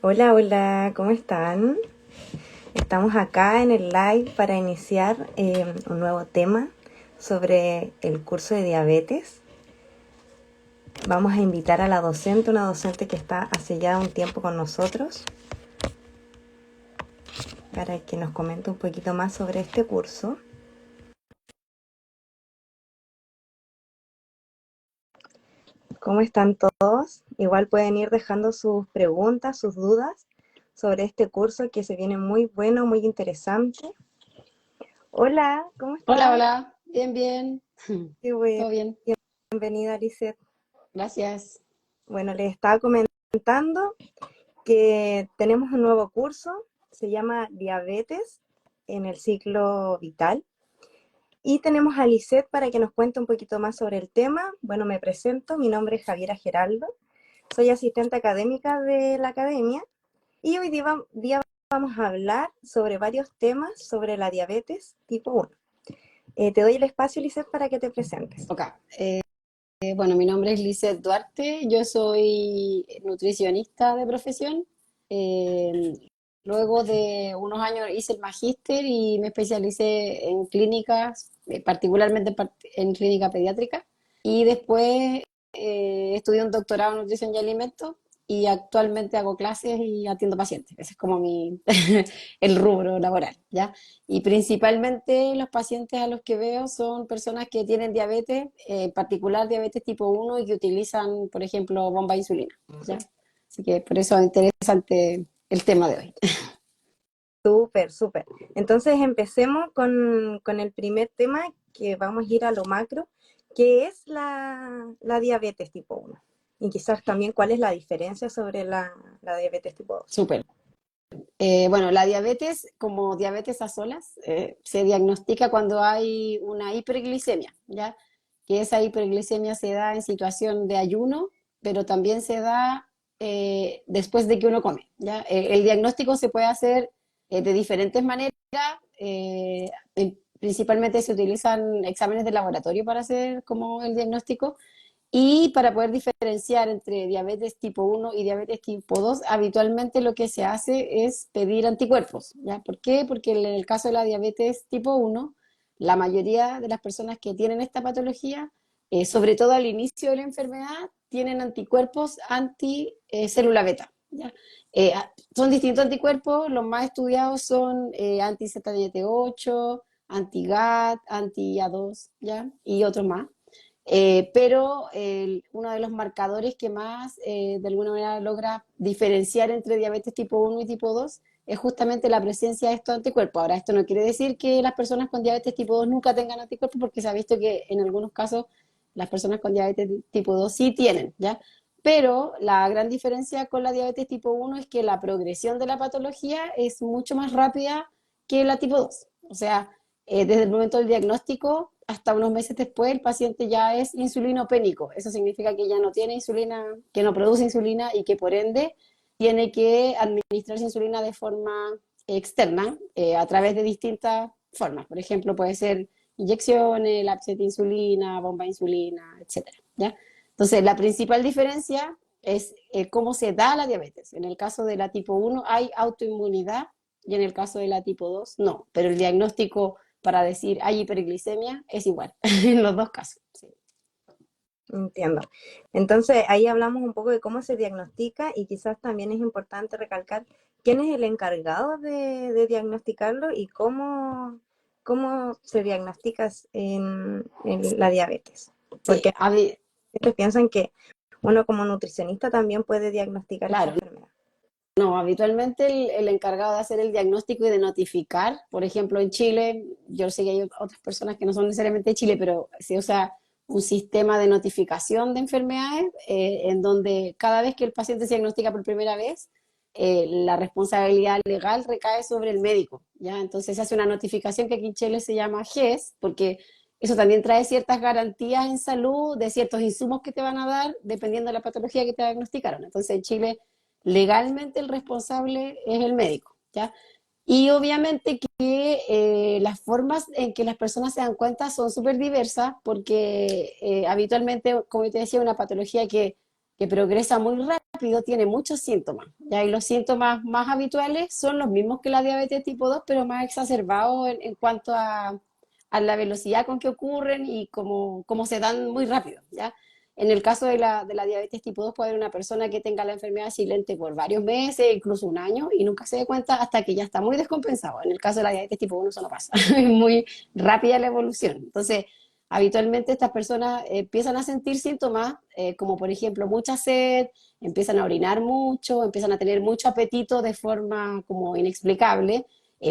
Hola, hola, ¿cómo están? Estamos acá en el live para iniciar un nuevo tema sobre el curso de diabetes. Vamos a invitar a la docente, una docente que está hace ya un tiempo con nosotros, para que nos comente un poquito más sobre este curso. ¿Cómo están todos? Igual pueden ir dejando sus preguntas, sus dudas sobre este curso que se viene muy bueno, muy interesante. Hola, ¿cómo Hola, estás? hola, bien, bien, Qué bueno, todo bien, bienvenida, Lisette. gracias. Bueno, les estaba comentando que tenemos un nuevo curso, se llama Diabetes en el ciclo vital. Y tenemos a Lisette para que nos cuente un poquito más sobre el tema. Bueno, me presento, mi nombre es Javiera Geraldo, soy asistente académica de la academia y hoy día vamos a hablar sobre varios temas sobre la diabetes tipo 1. Te doy el espacio, Lisette, para que te presentes. Ok, bueno, mi nombre es Lizeth Duarte, yo soy nutricionista de profesión. Eh, Luego de unos años hice el magíster y me especialicé en clínicas, particularmente en clínica pediátrica. Y después estudié un doctorado en nutrición y alimentos y actualmente hago clases y atiendo pacientes. Ese es como el rubro laboral, ¿ya? Y principalmente los pacientes a los que veo son personas que tienen diabetes, en particular diabetes tipo 1 y que utilizan, por ejemplo, bomba de insulina, ¿ya? Así que por eso es interesante el tema de hoy. Súper, súper. Entonces empecemos con el primer tema que vamos a ir a lo macro, que es la diabetes tipo 1. Y quizás también cuál es la diferencia sobre la diabetes tipo 2. Súper. Bueno, la diabetes, como diabetes a solas, se diagnostica cuando hay una hiperglicemia, ¿ya? Que esa hiperglicemia se da en situación de ayuno, pero también se da después de que uno come, ¿ya? El diagnóstico se puede hacer de diferentes maneras. Principalmente se utilizan exámenes de laboratorio para hacer como el diagnóstico, y para poder diferenciar entre diabetes tipo 1 y diabetes tipo 2, habitualmente lo que se hace es pedir anticuerpos, ¿ya? ¿Por qué? Porque en el caso de la diabetes tipo 1, la mayoría de las personas que tienen esta patología, sobre todo al inicio de la enfermedad, tienen anticuerpos anti célula beta, ¿ya? Son distintos anticuerpos, los más estudiados son anti-ZDT8, anti-GAT, anti-A2, ¿ya? Y otros más. Pero uno de los marcadores que más de alguna manera logra diferenciar entre diabetes tipo 1 y tipo 2 es justamente la presencia de estos anticuerpos. Ahora, esto no quiere decir que las personas con diabetes tipo 2 nunca tengan anticuerpos, porque se ha visto que en algunos casos las personas con diabetes tipo 2 sí tienen, ¿ya? Pero la gran diferencia con la diabetes tipo 1 es que la progresión de la patología es mucho más rápida que la tipo 2. O sea, desde el momento del diagnóstico hasta unos meses después el paciente ya es insulinopénico. Eso significa que ya no tiene insulina, que no produce insulina y que por ende tiene que administrarse insulina de forma externa a través de distintas formas. Por ejemplo, puede ser inyecciones, lápset de insulina, bomba de insulina, etcétera, ¿ya? Entonces, la principal diferencia es cómo se da la diabetes. En el caso de la tipo 1 hay autoinmunidad y en el caso de la tipo 2 no, pero el diagnóstico para decir hay hiperglicemia es igual en los dos casos. Sí. Entiendo. Entonces ahí hablamos un poco de cómo se diagnostica y quizás también es importante recalcar quién es el encargado de diagnosticarlo y cómo se diagnostica en la diabetes. Sí, Porque muchos piensan que uno como nutricionista también puede diagnosticar esta claro, enfermedad. no, habitualmente el encargado de hacer el diagnóstico y de notificar, por ejemplo, en Chile, yo sé que hay otras personas que no son necesariamente de Chile, pero se usa un sistema de notificación de enfermedades en donde cada vez que el paciente se diagnostica por primera vez, la responsabilidad legal recae sobre el médico, ¿ya? Entonces se hace una notificación que aquí en Chile se llama GES, porque eso también trae ciertas garantías en salud de ciertos insumos que te van a dar dependiendo de la patología que te diagnosticaron. Entonces en Chile legalmente el responsable es el médico, ¿ya? Y obviamente que las formas en que las personas se dan cuenta son súper diversas porque habitualmente, como yo te decía, una patología que que progresa muy rápido, tiene muchos síntomas, ¿ya? Y los síntomas más habituales son los mismos que la diabetes tipo 2, pero más exacerbados en cuanto a la velocidad con que ocurren y cómo se dan muy rápido, ¿ya? En el caso de la diabetes tipo 2 puede haber una persona que tenga la enfermedad silente por varios meses, incluso un año, y nunca se dé cuenta hasta que ya está muy descompensado. En el caso de la diabetes tipo 1 eso no pasa, es muy rápida la evolución. Entonces, habitualmente estas personas empiezan a sentir síntomas como por ejemplo mucha sed, empiezan a orinar mucho, empiezan a tener mucho apetito de forma como inexplicable,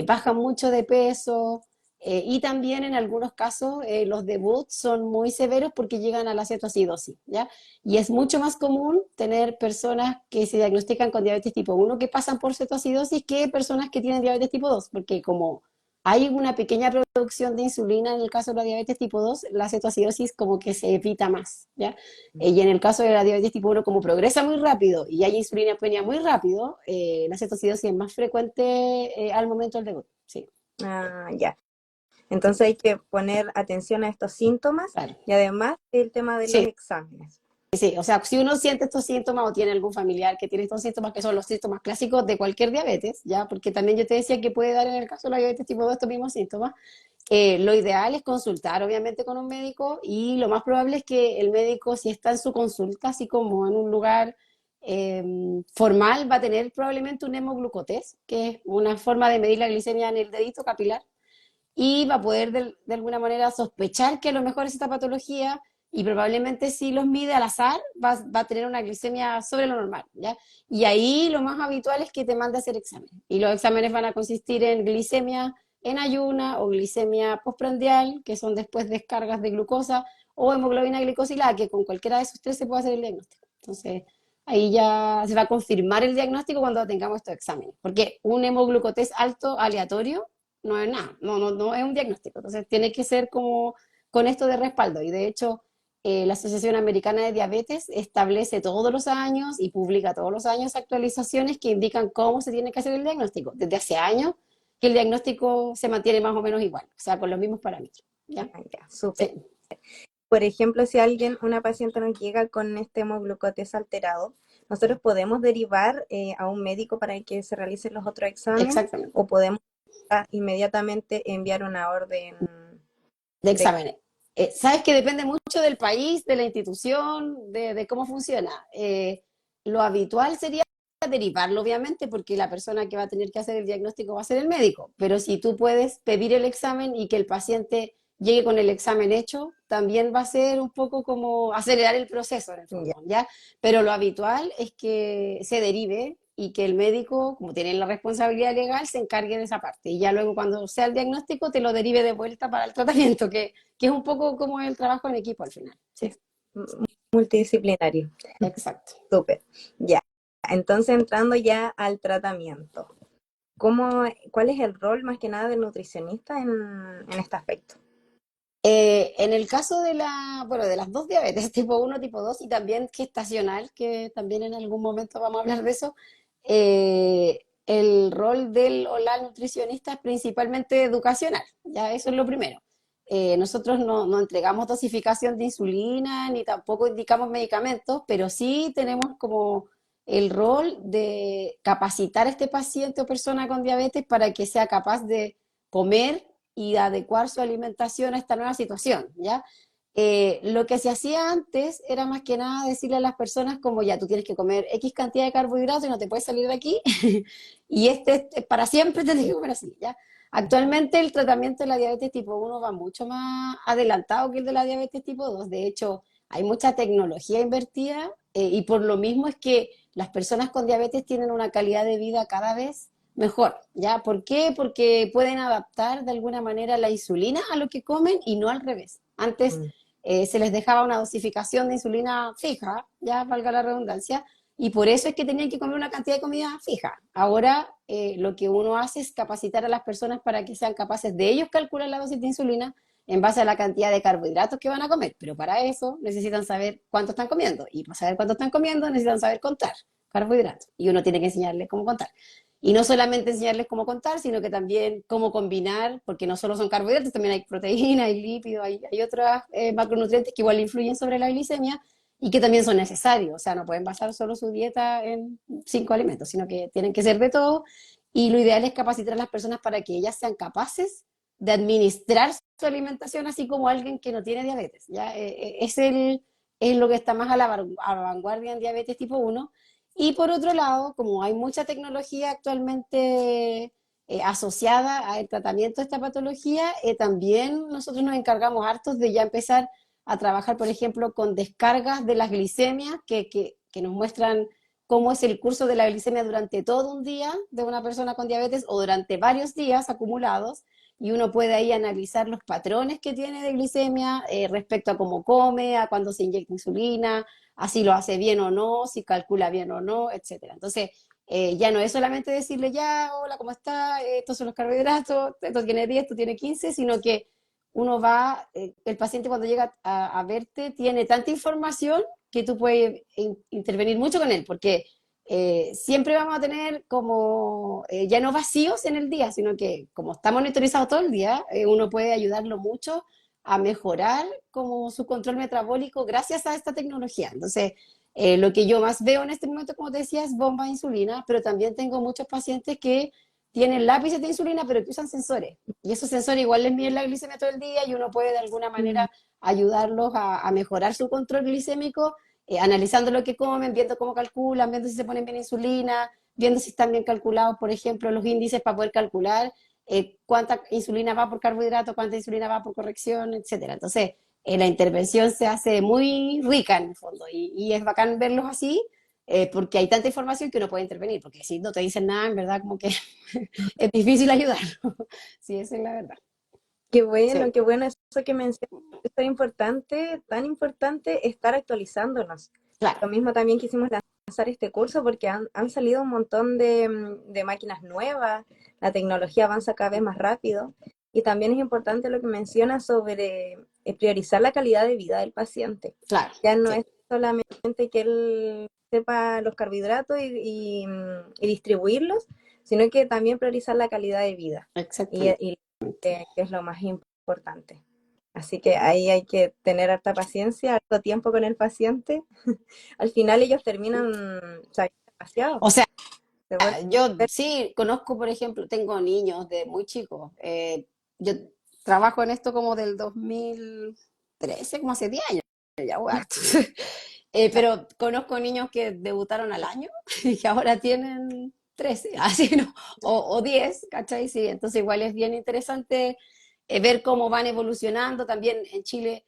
bajan mucho de peso, y también en algunos casos los debuts son muy severos porque llegan a la cetoacidosis, ¿ya? Y es mucho más común tener personas que se diagnostican con diabetes tipo 1 que pasan por cetoacidosis que personas que tienen diabetes tipo 2, porque como hay una pequeña producción de insulina en el caso de la diabetes tipo 2, la cetoacidosis como que se evita más, ¿ya? Y en el caso de la diabetes tipo 1, como progresa muy rápido y hay insulinopenia muy rápido, la cetoacidosis es más frecuente al momento del debut, sí. Ah, ya. Entonces hay que poner atención a estos síntomas Claro. y además el tema de los Sí, exámenes. sí, o sea, si uno siente estos síntomas o tiene algún familiar que tiene estos síntomas, que son los síntomas clásicos de cualquier diabetes, ¿ya? Porque también yo te decía que puede dar en el caso de la diabetes tipo 2 estos mismos síntomas, lo ideal es consultar obviamente con un médico y lo más probable es que el médico, si está en su consulta, así como en un lugar eh, formal, va a tener probablemente un hemoglucotés, que es una forma de medir la glicemia en el dedito capilar, y va a poder de alguna manera sospechar que a lo mejor es esta patología y probablemente si los mide al azar va a tener una glicemia sobre lo normal, ¿ya? Y ahí lo más habitual es que te mande a hacer exámenes. Y los exámenes van a consistir en glicemia en ayuna o glicemia postprandial, que son después descargas de glucosa, o hemoglobina glicosilada, que con cualquiera de esos tres se puede hacer el diagnóstico. Entonces, ahí ya se va a confirmar el diagnóstico cuando tengamos estos exámenes, porque un hemoglucotés alto aleatorio no es nada, no es un diagnóstico. Entonces tiene que ser como con esto de respaldo. Y de hecho, la Asociación Americana de Diabetes establece todos los años y publica todos los años actualizaciones que indican cómo se tiene que hacer el diagnóstico. Desde hace años que el diagnóstico se mantiene más o menos igual, o sea, con los mismos parámetros. ¿Ya? Ah, ya, súper. Sí, Por ejemplo, si una paciente nos llega con este hemoglucotés alterado, nosotros podemos derivar a un médico para que se realicen los otros exámenes exactamente. o podemos inmediatamente enviar una orden De de... exámenes. Sabes que depende mucho del país, de la institución, de cómo funciona. Lo habitual sería derivarlo, obviamente, porque la persona que va a tener que hacer el diagnóstico va a ser el médico. Pero si tú puedes pedir el examen y que el paciente llegue con el examen hecho, también va a ser un poco como acelerar el proceso en el Ya, fondo, ¿ya? Pero lo habitual es que se derive y que el médico, como tiene la responsabilidad legal, se encargue de esa parte. Y ya luego cuando sea el diagnóstico, te lo derive de vuelta para el tratamiento, que es un poco como el trabajo en equipo al final. Sí, es multidisciplinario. exacto. Súper. Ya. Entonces, entrando ya al tratamiento, ¿cuál es el rol más que nada del nutricionista en este aspecto? En el caso bueno, de las dos diabetes, tipo 1, tipo 2 y también gestacional, que también en algún momento vamos a hablar de eso, el rol del o la nutricionista es principalmente educacional, ya eso es lo primero. Nosotros no entregamos dosificación de insulina ni tampoco indicamos medicamentos, pero sí tenemos como el rol de capacitar a este paciente o persona con diabetes para que sea capaz de comer y adecuar su alimentación a esta nueva situación, ¿ya? Lo que se hacía antes era más que nada decirle a las personas como ya, tú tienes que comer X cantidad de carbohidratos y no te puedes salir de aquí, y para siempre tienes que comer así, ¿ya? Actualmente el tratamiento de la diabetes tipo 1 va mucho más adelantado que el de la diabetes tipo 2. De hecho, hay mucha tecnología invertida y por lo mismo es que las personas con diabetes tienen una calidad de vida cada vez mejor, ¿ya? ¿Por qué? Porque pueden adaptar de alguna manera la insulina a lo que comen y no al revés. Antes Mm, se les dejaba una dosificación de insulina fija, ya valga la redundancia, y por eso es que tenían que comer una cantidad de comida fija. Ahora lo que uno hace es capacitar a las personas para que sean capaces de ellos calcular la dosis de insulina en base a la cantidad de carbohidratos que van a comer, pero para eso necesitan saber cuánto están comiendo, y para saber cuánto están comiendo necesitan saber contar carbohidratos, y uno tiene que enseñarles cómo contar. Y no solamente enseñarles cómo contar, sino que también cómo combinar, porque no solo son carbohidratos, también hay proteína, hay lípidos, hay otros macronutrientes que igual influyen sobre la glicemia, y que también son necesarios, o sea, no pueden basar solo su dieta en 5 alimentos, sino que tienen que ser de todo, y lo ideal es capacitar a las personas para que ellas sean capaces de administrar su alimentación así como alguien que no tiene diabetes, ¿ya? Es lo que está más a la vanguardia en diabetes tipo 1. Y por otro lado, como hay mucha tecnología actualmente asociada al tratamiento de esta patología, también nosotros nos encargamos hartos de ya empezar a trabajar, por ejemplo, con descargas de las glicemias que nos muestran cómo es el curso de la glicemia durante todo un día de una persona con diabetes o durante varios días acumulados, y uno puede ahí analizar los patrones que tiene de glicemia respecto a cómo come, a cuándo se inyecta insulina, a si lo hace bien o no, si calcula bien o no, etcétera. Entonces, ya no es solamente decirle, ya, hola, ¿cómo está? Estos son los carbohidratos, esto tiene 10, esto tiene 15, sino que uno va, el paciente cuando llega a verte tiene tanta información que tú puedes intervenir mucho con él, porque siempre vamos a tener como, ya no vacíos en el día, sino que como está monitorizado todo el día, uno puede ayudarlo mucho a mejorar como su control metabólico gracias a esta tecnología. Entonces, lo que yo más veo en este momento, como te decía, es bomba de insulina, pero también tengo muchos pacientes que tienen lápices de insulina, pero que usan sensores. Y esos sensores igual les miden la glicemia todo el día y uno puede de alguna Mm. manera ayudarlos a mejorar su control glicémico, analizando lo que comen, viendo cómo calculan, viendo si se ponen bien insulina, viendo si están bien calculados, por ejemplo, los índices para poder calcular cuánta insulina va por carbohidrato, cuánta insulina va por corrección, etcétera. Entonces, la intervención se hace muy rica en el fondo y es bacán verlos así porque hay tanta información que uno puede intervenir, porque si no te dicen nada, en verdad como que es difícil ayudar. Sí, esa es la verdad. Sí, Qué bueno eso que mencionas. Es tan importante estar actualizándonos. claro, Lo mismo también quisimos lanzar este curso porque han salido un montón de máquinas nuevas, la tecnología avanza cada vez más rápido y también es importante lo que mencionas sobre priorizar la calidad de vida del paciente. claro, Ya no sí, es solamente que él sepa los carbohidratos y distribuirlos, sino que también priorizar la calidad de vida. exactamente. Y que es lo más importante. Así que ahí hay que tener harta paciencia, harto tiempo con el paciente. Al final ellos terminan sabiendo demasiado. O sea, Se vuelven yo sí conozco, por ejemplo, tengo niños de muy chicos. Yo trabajo en esto como del 2013, como hace 10 años, ya harto. Pero conozco niños que debutaron al año y que ahora tienen 13, así, ¿no? O 10, ¿cachai? Sí, entonces igual es bien interesante ver cómo van evolucionando. También en Chile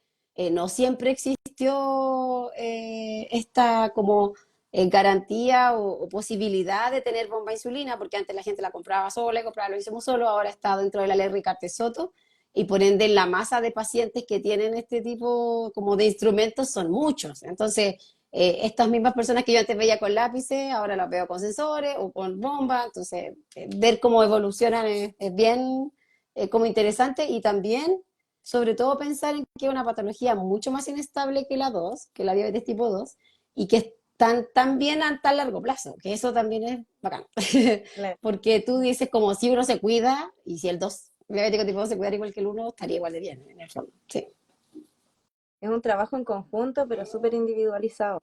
no siempre existió esta como garantía o posibilidad de tener bomba de insulina, porque antes la gente la compraba sola y compraba lo hicimos solo, ahora está dentro de la ley Ricarte Soto, y por ende la masa de pacientes que tienen este tipo como de instrumentos son muchos. Entonces, estas mismas personas que yo antes veía con lápices, ahora las veo con sensores o con bomba, entonces ver cómo evolucionan es bien como interesante, y también sobre todo pensar en que es una patología mucho más inestable que la 2, que la diabetes tipo 2, y que es tan bien a tan largo plazo, que eso también es bacán. claro. Porque tú dices como si uno se cuida, y si el 2 diabético tipo 2 se cuidara igual que el uno estaría igual de bien, en el fondo. Sí, Es un trabajo en conjunto, pero súper individualizado.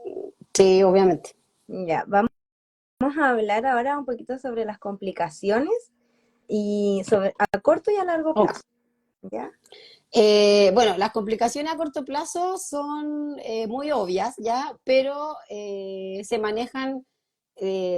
sí, obviamente. Ya, vamos a hablar ahora un poquito sobre las complicaciones y sobre a corto y a largo Ok. plazo. ¿Ya? Bueno, las complicaciones a corto plazo son muy obvias, ¿ya? Pero se manejan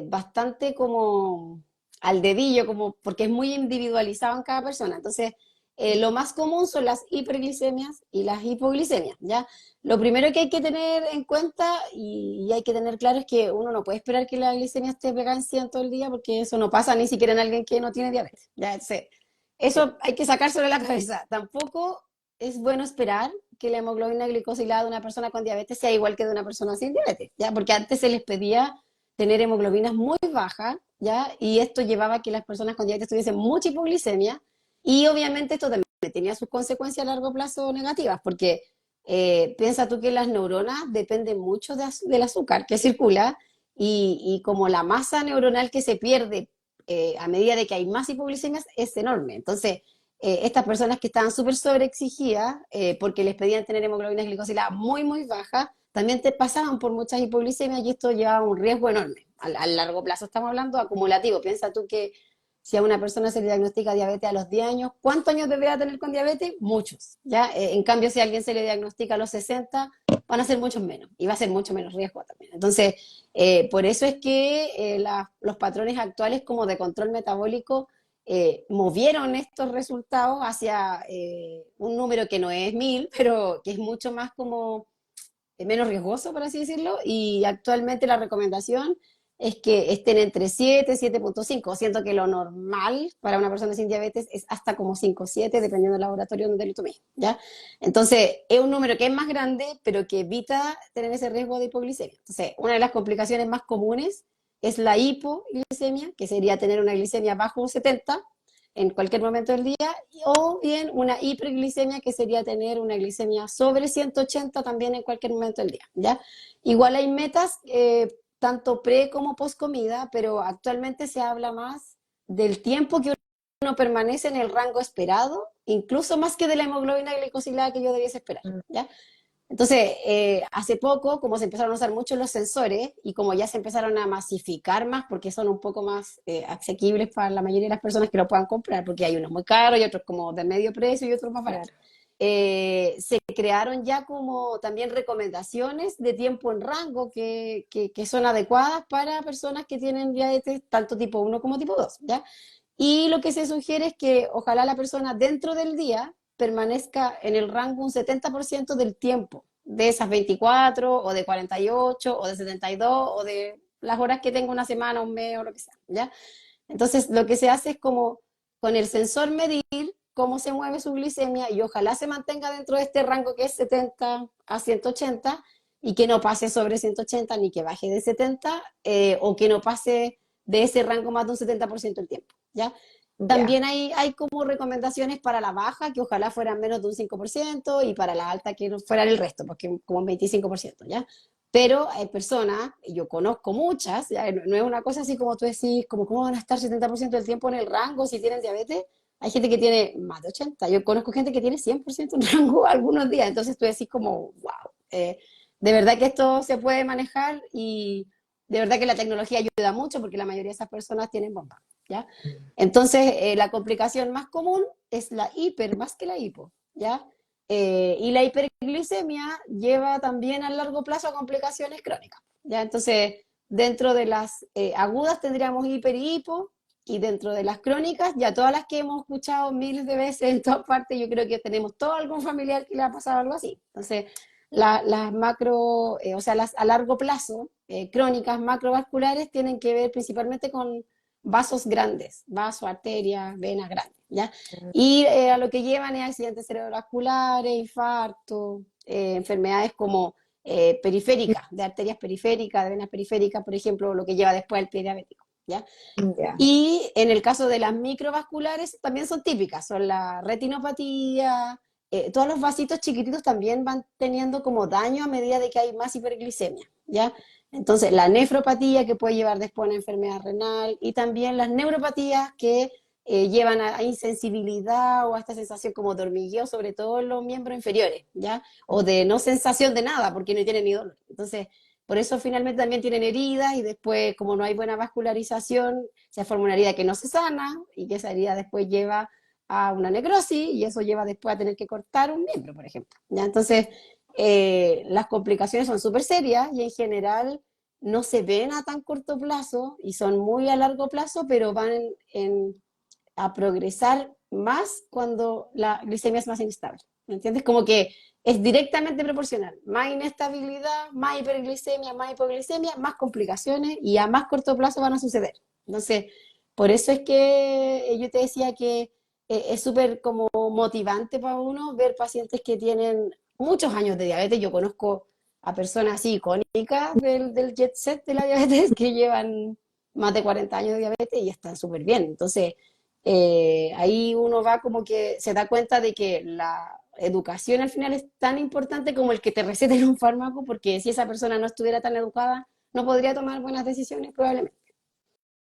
bastante como al dedillo, como porque es muy individualizado en cada persona. Entonces, lo más común son las hiperglicemias y las hipoglicemias, ¿ya? Lo primero que hay que tener en cuenta y hay que tener claro es que uno no puede esperar que la glicemia esté pegada en 100 todo el día, porque eso no pasa ni siquiera en alguien que no tiene diabetes, ¿ya? Sí. Eso hay que sacárselo de la cabeza. Tampoco es bueno esperar que la hemoglobina glicosilada de una persona con diabetes sea igual que de una persona sin diabetes, ¿ya? Porque antes se les pedía tener hemoglobinas muy bajas, ¿ya? Y esto llevaba a que las personas con diabetes tuviesen mucha hipoglicemia, y obviamente esto también tenía sus consecuencias a largo plazo negativas, porque piensa tú que las neuronas dependen mucho del azúcar que circula, y como la masa neuronal que se pierde a medida de que hay más hipoglicemias es enorme. Entonces, estas personas que estaban súper sobreexigidas porque les pedían tener hemoglobina glicosila muy, muy baja, también te pasaban por muchas hipoglicemias y esto lleva a un riesgo enorme. A largo plazo estamos hablando acumulativo. Piensa tú que si a una persona se le diagnostica diabetes a los 10 años, ¿cuántos años debería tener con diabetes? Muchos, ¿ya? En cambio, si a alguien se le diagnostica a los 60, van a ser muchos menos y va a ser mucho menos riesgo también. Entonces, por eso es que los patrones actuales como de control metabólico movieron estos resultados hacia un número que no es 1000, pero que es mucho más como menos riesgoso, por así decirlo, y actualmente la recomendación es que estén entre 7 y 7,5. Siento que lo normal para una persona sin diabetes es hasta como 5,7, dependiendo del laboratorio donde lo tome, ¿ya? Entonces, es un número que es más grande, pero que evita tener ese riesgo de hipoglicemia. Entonces, una de las complicaciones más comunes es la hipoglicemia, que sería tener una glicemia bajo 70 en cualquier momento del día, o bien una hiperglicemia, que sería tener una glicemia sobre 180 también en cualquier momento del día, ¿ya? Igual hay metas, tanto pre como post comida, pero actualmente se habla más del tiempo que uno permanece en el rango esperado, incluso más que de la hemoglobina glicosilada que yo debiese esperar, Mm. ¿ya? Entonces, hace poco, como se empezaron a usar mucho los sensores y como ya se empezaron a masificar más porque son un poco más asequibles para la mayoría de las personas que lo puedan comprar, porque hay unos muy caros y otros como de medio precio y otros más baratos, Claro. se crearon ya como también recomendaciones de tiempo en rango que son adecuadas para personas que tienen diabetes tanto tipo 1 como tipo 2, ¿ya? Y lo que se sugiere es que ojalá la persona dentro del día permanezca en el rango un 70% del tiempo, de esas 24 o de 48 o de 72 o de las horas que tenga una semana, un mes o lo que sea, ¿ya? Entonces lo que se hace es como con el sensor medir cómo se mueve su glicemia y ojalá se mantenga dentro de este rango que es 70 a 180 y que no pase sobre 180 ni que baje de 70 o que no pase de ese rango más de un 70% del tiempo, ¿ya? Ya. También hay como recomendaciones para la baja, que ojalá fueran menos de un 5% y para la alta que no fuera el resto, porque como un 25%, ¿ya? Pero hay personas, y yo conozco muchas, ¿ya? No es una cosa así como tú decís, como cómo van a estar 70% del tiempo en el rango si tienen diabetes. Hay gente que tiene más de 80. Yo conozco gente que tiene 100% en rango algunos días. Entonces tú decís como, wow, de verdad que esto se puede manejar y de verdad que la tecnología ayuda mucho porque la mayoría de esas personas tienen bomba, ¿ya? Entonces, la complicación más común es la hiper más que la hipo, ¿ya? Y la hiperglicemia lleva también a largo plazo a complicaciones crónicas, ¿ya? Entonces, dentro de las agudas tendríamos hiper y hipo, y dentro de las crónicas, ya todas las que hemos escuchado miles de veces en todas partes, yo creo que tenemos todo algún familiar que le ha pasado algo así. Entonces, las macro, o sea, las a largo plazo, crónicas macrovasculares tienen que ver principalmente con vasos grandes, vaso, arteria, venas grandes, ¿ya? Y a lo que llevan es accidentes cerebrovasculares, infarto, enfermedades como periféricas, de arterias periféricas, de venas periféricas, por ejemplo, lo que lleva después el pie diabético, ¿ya? Ya. Y en el caso de las microvasculares también son típicas, son la retinopatía, todos los vasitos chiquititos también van teniendo como daño a medida de que hay más hiperglicemia, ¿ya? Entonces, la nefropatía que puede llevar después a una enfermedad renal y también las neuropatías que llevan a insensibilidad o a esta sensación como de hormigueo, sobre todo en los miembros inferiores, ¿ya? O de no sensación de nada porque no tienen ni dolor. Entonces, por eso finalmente también tienen heridas y después, como no hay buena vascularización, se forma una herida que no se sana y que esa herida después lleva a una necrosis y eso lleva después a tener que cortar un miembro, por ejemplo. ¿Ya? Entonces, las complicaciones son súper serias y en general no se ven a tan corto plazo y son muy a largo plazo, pero van a progresar más cuando la glicemia es más inestable. ¿Me entiendes? Como que es directamente proporcional. Más inestabilidad, más hiperglicemia, más hipoglicemia, más complicaciones y a más corto plazo van a suceder. Entonces, por eso es que yo te decía que es súper como motivante para uno ver pacientes que tienen muchos años de diabetes. Yo conozco a personas así icónicas del jet set de la diabetes que llevan más de 40 años de diabetes y están súper bien. Entonces, ahí uno va como que se da cuenta de que la educación al final es tan importante como el que te receten un fármaco, porque si esa persona no estuviera tan educada, no podría tomar buenas decisiones probablemente.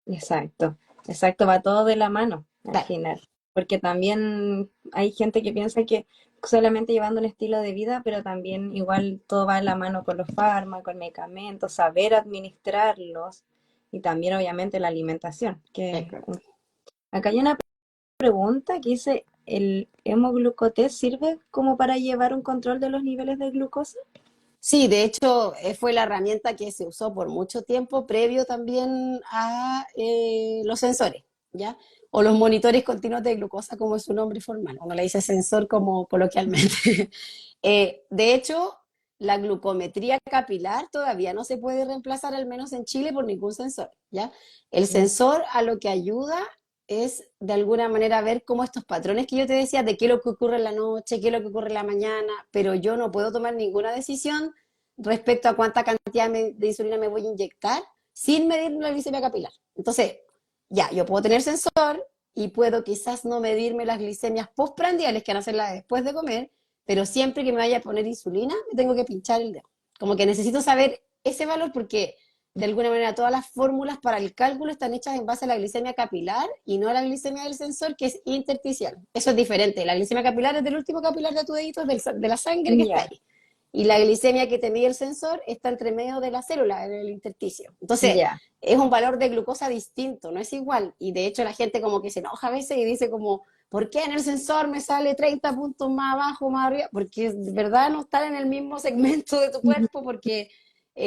Exacto, exacto, va todo de la mano al Claro, final, porque también hay gente que piensa que solamente llevando un estilo de vida, pero también igual todo va de la mano con los fármacos, medicamentos, saber administrarlos y también obviamente la alimentación. Exacto. Acá hay una pregunta que dice, ¿el hemoglucotest sirve como para llevar un control de los niveles de glucosa? Sí, de hecho, fue la herramienta que se usó por mucho tiempo, previo también a los sensores, ¿ya? O los monitores continuos de glucosa, como es su nombre formal. Uno le dice sensor como coloquialmente. De hecho, la glucometría capilar todavía no se puede reemplazar, al menos en Chile, por ningún sensor, ¿ya? El Ya, sensor a lo que ayuda es, de alguna manera, ver cómo estos patrones que yo te decía, de qué es lo que ocurre en la noche, qué es lo que ocurre en la mañana, pero yo no puedo tomar ninguna decisión respecto a cuánta cantidad de insulina me voy a inyectar sin medir la glicemia capilar. Entonces, ya, yo puedo tener sensor y puedo quizás no medirme las glicemias postprandiales, que van a hacerlas después de comer, pero siempre que me vaya a poner insulina, me tengo que pinchar el dedo. Como que necesito saber ese valor porque de alguna manera todas las fórmulas para el cálculo están hechas en base a la glicemia capilar y no a la glicemia del sensor, que es intersticial. Eso es diferente. La glicemia capilar es del último capilar de tu dedito, de la sangre que está ya, ahí. Y la glicemia que te mide el sensor está entre medio de la célula, en el intersticio. Entonces, ya. es un valor de glucosa distinto, no es igual. Y de hecho la gente como que se enoja a veces y dice como, ¿por qué en el sensor me sale 30 puntos más abajo, más arriba? Porque de verdad no están en el mismo segmento de tu cuerpo, porque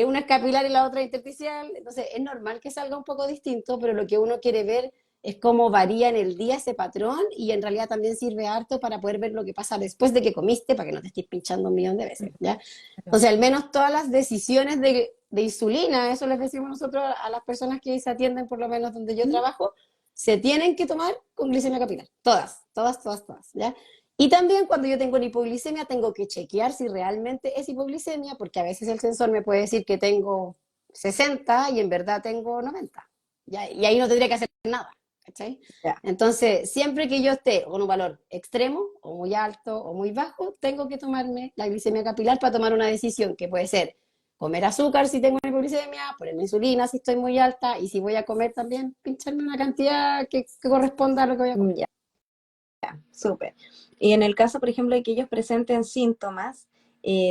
una es capilar y la otra es intersticial. Entonces, es normal que salga un poco distinto, pero lo que uno quiere ver es cómo varía en el día ese patrón y en realidad también sirve harto para poder ver lo que pasa después de que comiste, para que no te estés pinchando un millón de veces, ¿ya? Entonces, al menos todas las decisiones de insulina, eso les decimos nosotros a las personas que se atienden, por lo menos donde yo trabajo, se tienen que tomar con glicemia capilar. Todas, todas, todas, todas, ¿ya? Y también cuando yo tengo una hipoglicemia, tengo que chequear si realmente es hipoglicemia, porque a veces el sensor me puede decir que tengo 60 y en verdad tengo 90. ¿Ya? Y ahí no tendría que hacer nada. ¿Cachai? Ya. Entonces, siempre que yo esté con un valor extremo, o muy alto, o muy bajo, tengo que tomarme la glicemia capilar para tomar una decisión que puede ser comer azúcar si tengo una hipoglicemia, ponerme insulina si estoy muy alta, y si voy a comer también, pincharme una cantidad que corresponda a lo que voy a comer. Ya, súper. Y en el caso, por ejemplo, de que ellos presenten síntomas,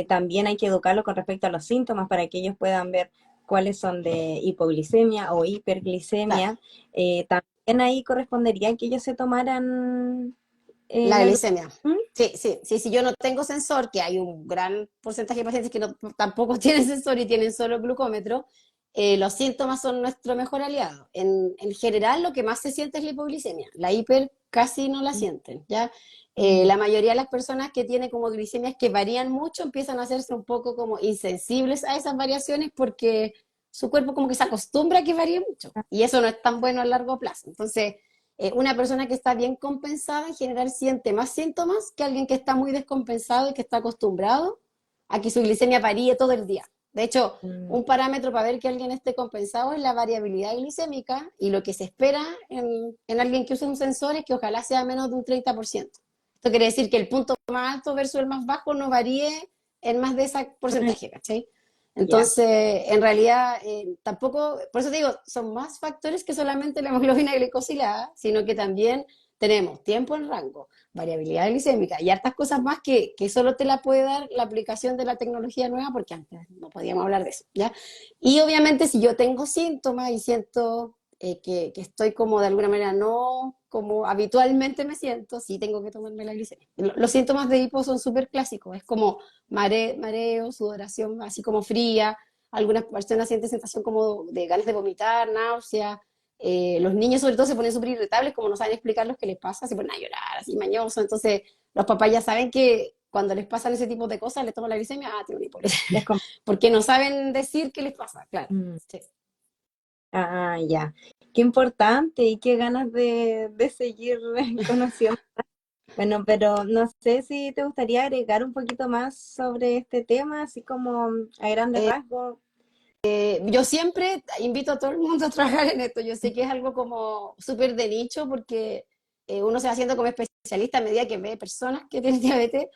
también hay que educarlos con respecto a los síntomas para que ellos puedan ver cuáles son de hipoglicemia o Claro. hiperglicemia. También ahí correspondería que ellos se tomaran La la glicemia. glucosa. Sí, sí, sí, si yo no tengo sensor, que hay un gran porcentaje de pacientes que no, tampoco tienen sensor y tienen solo glucómetro, los síntomas son nuestro mejor aliado. En general, lo que más se siente es la hipoglicemia. La hiper casi no la sienten, ¿ya? La mayoría de las personas que tienen como glicemias que varían mucho empiezan a hacerse un poco como insensibles a esas variaciones porque su cuerpo como que se acostumbra a que varíe mucho. Y eso no es tan bueno a largo plazo. Entonces, una persona que está bien compensada en general siente más síntomas que alguien que está muy descompensado y que está acostumbrado a que su glicemia varíe todo el día. De hecho, Mm, un parámetro para ver que alguien esté compensado es la variabilidad glicémica y lo que se espera en alguien que use un sensor es que ojalá sea menos de un 30%. Esto quiere decir que el punto más alto versus el más bajo no varíe en más de ese porcentaje, ¿cachai? ya, Entonces, en realidad, tampoco, por eso te digo, son más factores que solamente la hemoglobina glicosilada, sino que también tenemos tiempo en rango, variabilidad glicémica y hartas cosas más que solo te la puede dar la aplicación de la tecnología nueva, porque antes no podíamos hablar de eso, ¿ya? Y obviamente si yo tengo síntomas y siento que estoy como de alguna manera no como habitualmente me siento, sí tengo que tomarme la glicemia. Los síntomas de hipo son súper clásicos, es como mareo, sudoración así como fría, algunas personas sienten sensación como de ganas de vomitar, náusea, los niños sobre todo se ponen súper irritables, como no saben explicar lo que les pasa, se ponen a llorar, así mañoso, entonces los papás ya saben que cuando les pasan ese tipo de cosas, les toman la glicemia, tiene una hipoglicemia, es como, porque no saben decir qué les pasa, claro. mm, Sí. ya. Qué importante y qué ganas de seguir conociendo. Bueno, pero no sé si te gustaría agregar un poquito más sobre este tema, así como a grandes rasgos. Yo siempre invito a todo el mundo a trabajar en esto. Yo sé que es algo como súper de nicho porque uno se va haciendo como especialista a medida que ve personas que tienen diabetes.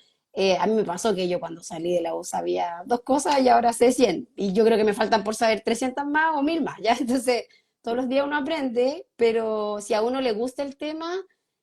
A mí me pasó que yo cuando salí de la U sabía dos cosas y ahora sé 100. Y yo creo que me faltan por saber 300 más o 1000 más, ¿ya? Entonces, todos los días uno aprende, pero si a uno le gusta el tema,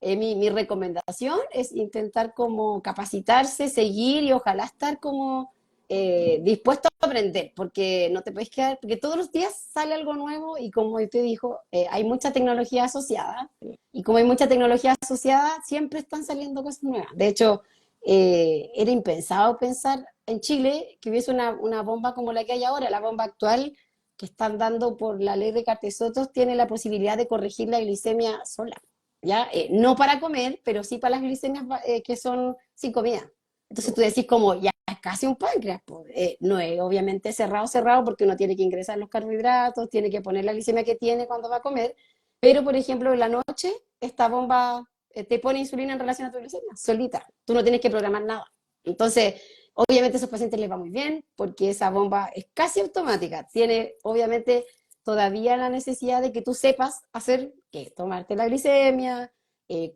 mi recomendación es intentar como capacitarse, seguir y ojalá estar como dispuesto a aprender, porque no te puedes quedar, porque todos los días sale algo nuevo y como te dijo, hay mucha tecnología asociada y como hay mucha tecnología asociada, siempre están saliendo cosas nuevas. De hecho, era impensado pensar en Chile que hubiese una bomba como la que hay ahora, la bomba actual que están dando por la ley de Cartesotos tiene la posibilidad de corregir la glicemia sola. ¿Ya? No para comer, pero sí para las glicemias que son sin comida. Entonces tú decís como, ya es casi un páncreas. Pues. No es obviamente cerrado, porque uno tiene que ingresar los carbohidratos, tiene que poner la glicemia que tiene cuando va a comer, pero por ejemplo en la noche esta bomba te pone insulina en relación a tu glicemia, solita. Tú no tienes que programar nada. Entonces, obviamente a esos pacientes les va muy bien, porque esa bomba es casi automática. Tiene obviamente todavía la necesidad de que tú sepas hacer, que tomarte la glicemia,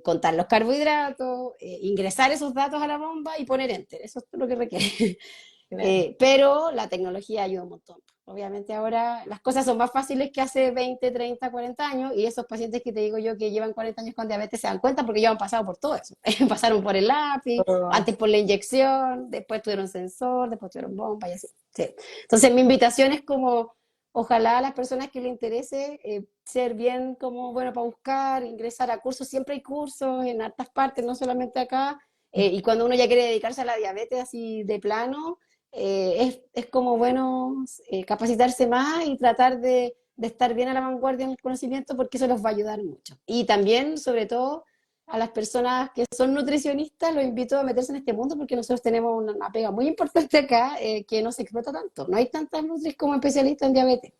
contar los carbohidratos, ingresar esos datos a la bomba y poner enter. Eso es lo que requiere. Claro. Pero la tecnología ayuda un montón. Obviamente ahora las cosas son más fáciles que hace 20, 30, 40 años y esos pacientes que te digo yo que llevan 40 años con diabetes se dan cuenta porque ya han pasado por todo eso. Pasaron por el lápiz, Oh, antes por la inyección, después tuvieron sensor, después tuvieron bomba y así. Sí. Entonces mi invitación es como ojalá a las personas que les interese ser bien como bueno para buscar, ingresar a cursos, siempre hay cursos en hartas partes, no solamente acá, y cuando uno ya quiere dedicarse a la diabetes así de plano, es como bueno capacitarse más y tratar de estar bien a la vanguardia en el conocimiento porque eso los va a ayudar mucho. Y también, sobre todo, a las personas que son nutricionistas, los invito a meterse en este mundo porque nosotros tenemos una pega muy importante acá que no se explota tanto. No hay tantas nutris como especialistas en diabetes.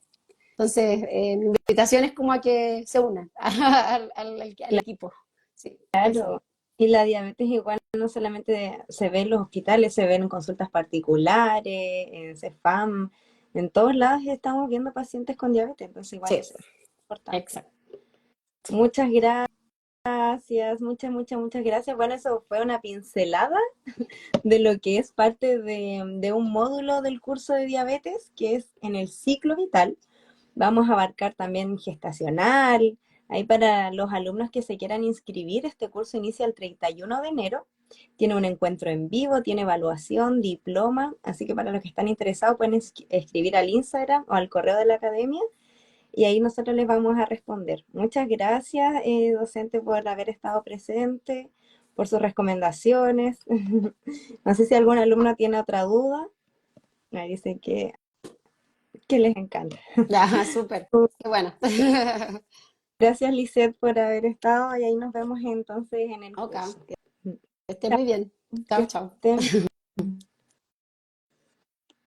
Entonces, mi invitación es como a que se unan al equipo. Sí, eso. claro. Y la diabetes igual no solamente se ve en los hospitales, se ve en consultas particulares, en CEFAM, en todos lados estamos viendo pacientes con diabetes, entonces igual Sí, es importante. exacto. Muchas gracias, muchas gracias. Bueno, eso fue una pincelada de lo que es parte de un módulo del curso de diabetes, que es en el ciclo vital. Vamos a abarcar también gestacional. Ahí para los alumnos que se quieran inscribir, este curso inicia el 31 de enero. Tiene un encuentro en vivo, tiene evaluación, diploma, así que para los que están interesados pueden escribir al Instagram o al correo de la academia y ahí nosotros les vamos a responder. Muchas gracias, docente, por haber estado presente, por sus recomendaciones. No sé si algún alumno tiene otra duda. Me dice que les encanta. Ya, súper. Qué bueno. Gracias, Lisette, por haber estado y ahí nos vemos entonces en el Ok, curso. que esté muy bien. Que Chao, chao. estén